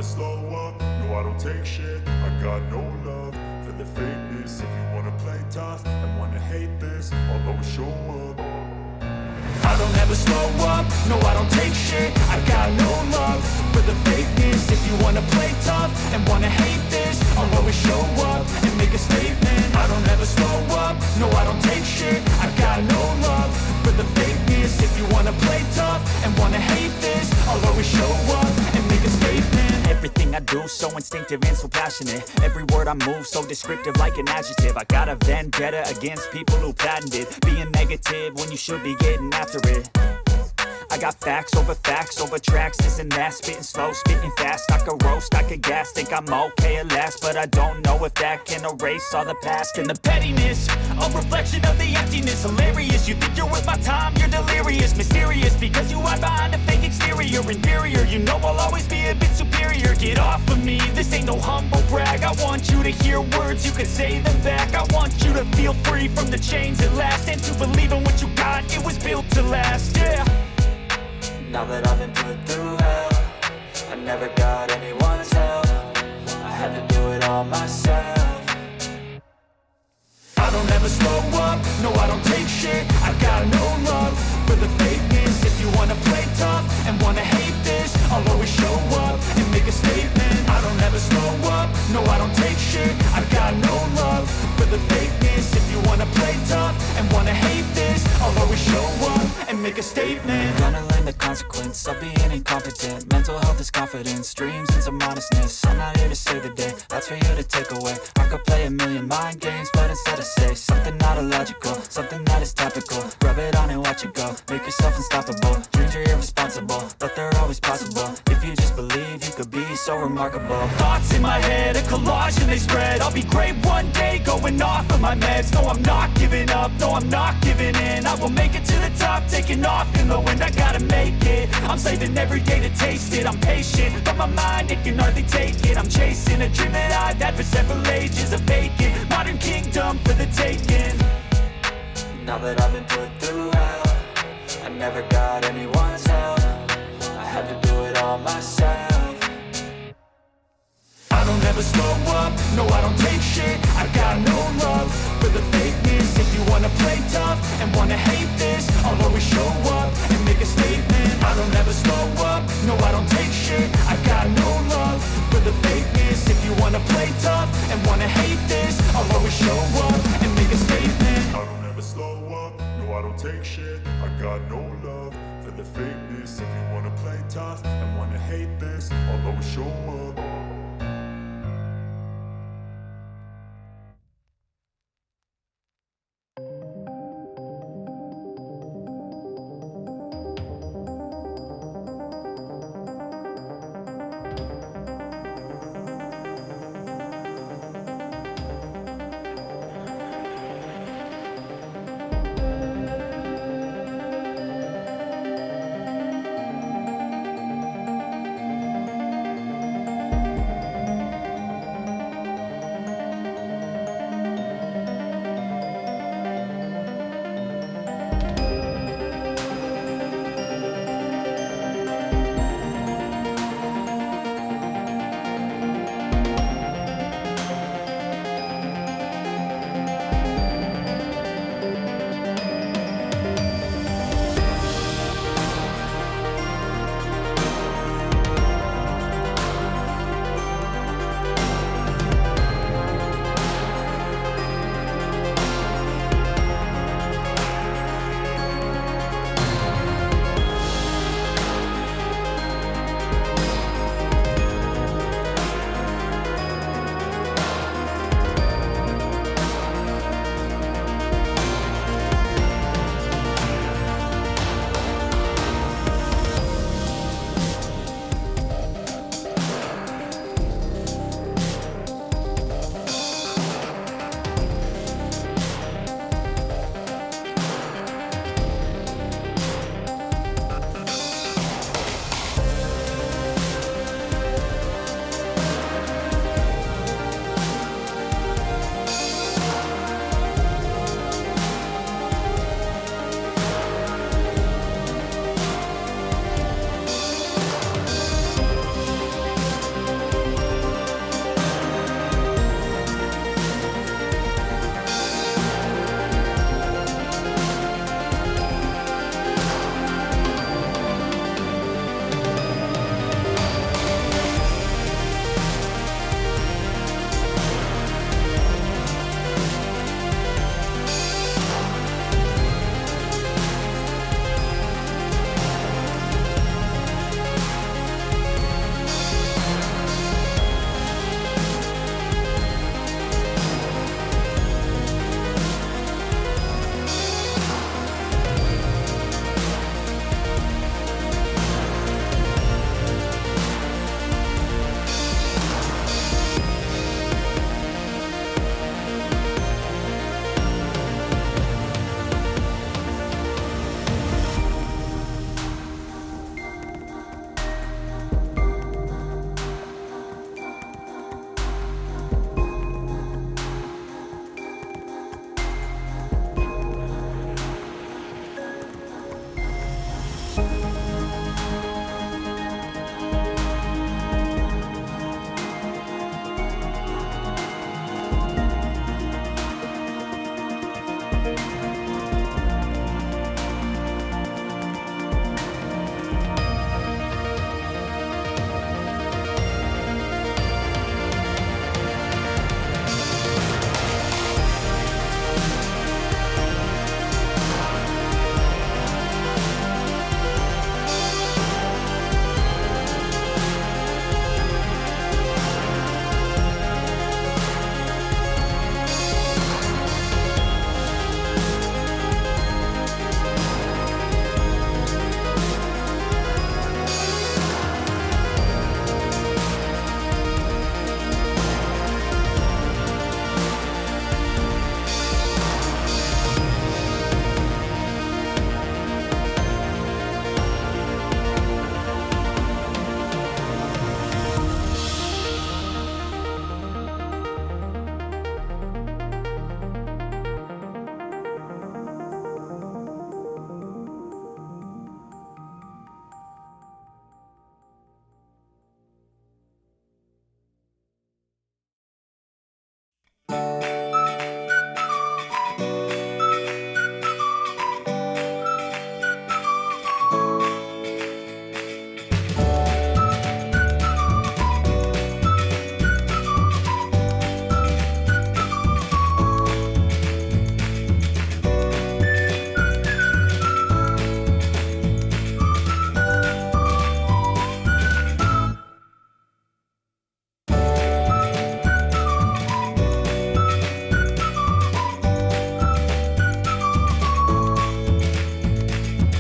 slow up, no I don't take shit. I got no love for the fakeness. If you wanna play tough and wanna hate this, I'll always show up. I don't ever slow up, no I don't take shit. I got no love for the fakeness. If you wanna play tough and wanna hate this, I'll always show up and make a statement. I don't ever slow up, no I don't take shit. I got no love for the fakeness. If you wanna play tough and wanna hate this, I'll always show up and make a statement. Everything I do so instinctive and so passionate. Every word I move so descriptive like an adjective. I got a vendetta against people who patented being negative when you should be getting after it. I got facts over tracks, this and that. Spitting slow, spitting fast. I could roast, I could gas. Think I'm okay at last, but I don't know if that can erase all the past. And the pettiness, a reflection of the emptiness. Hilarious, you think you're worth my time, you're delirious. Mysterious, because you hide behind a fake exterior. Inferior, you know I'll always be a bit superior. Get off of me, this ain't no humble brag. I want you to hear words, you can say them back. I want you to feel free from the chains at last, and to believe in what you got, it was built to last, yeah. Now that I've been put through hell, I never got anyone's help. I had to do it all myself. I don't ever slow up, no I don't take shit. I got no love for the fakeness. If you wanna play tough and wanna hate this, I'll always show up and make a statement. I don't ever slow up, no I don't take shit. I got no love for the fakeness. If you wanna play tough and wanna hate this, I'll always show up and make a statement. Gonna learn the consequence of being incompetent. Mental health is confidence, dreams and some modestness. I'm not here to save the day, that's for you to take away. I could play a million mind games, but instead I say something not illogical, something that is topical. Rub it on and watch it go, make yourself unstoppable. Dreams are irresponsible, but they're always possible. If you just believe, you could be so remarkable. Thoughts in my head, a collage and they spread. I'll be great one day, going off of my meds. No, I'm not giving up, no, I'm not giving in. I will make it to the top, taking off in the wind. I gotta make it, I'm saving every day to taste it. I'm patient, but my mind, it can hardly take it. I'm chasing a dream that I've had for several ages. A vacant, modern kingdom for the taking. Now that I've been put through hell, I never got anyone's help. I had to do it all myself. I don't ever slow up, no I don't take shit. I got no love for the fakeness. If you wanna play tough and wanna hate this, I'll always show up and make a statement. I don't ever slow up, no I don't take shit. I got no love for the fakeness. If you wanna play tough and wanna hate this, I'll always show up and make a statement. I don't ever slow up, no I don't take shit. I got no love for the fakeness. If you wanna play tough and wanna hate this, I'll always show